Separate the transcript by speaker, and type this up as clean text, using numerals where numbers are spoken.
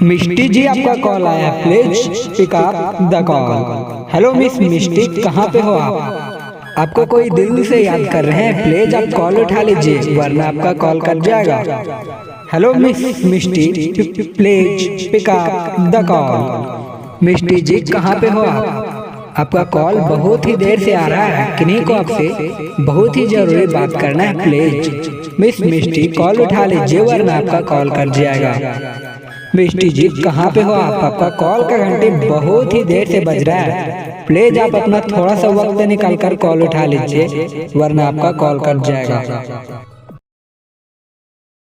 Speaker 1: मिष्टी जी, आपका कॉल आया, please pick up the call. Hello miss Mishti, कहाँ पे हो आप? आपको कोई दिल से याद कर रहे हैं, प्लीज आप कॉल उठा लीजिए वरना आपका कॉल कट जाएगा। Hello miss Mishti, please pick up the call. Mishti ji, कहाँ पे हो आप? आपका कॉल बहुत ही देर से आ रहा है, किन्हीं को आपसे बहुत ही जरूरी बात करना है, प्लीज मिस मिष्टी कॉल उठा लीजिए वरना आपका कॉल कट जाएगा। मिष्टी जी, कहाँ पे हो आप? आपका कॉल का घंटे बहुत ही देर से बज रहा है, प्लीज आप अपना थोड़ा सा वक्त निकाल कर कॉल उठा लीजिए वरना आपका कॉल कट जाएगा।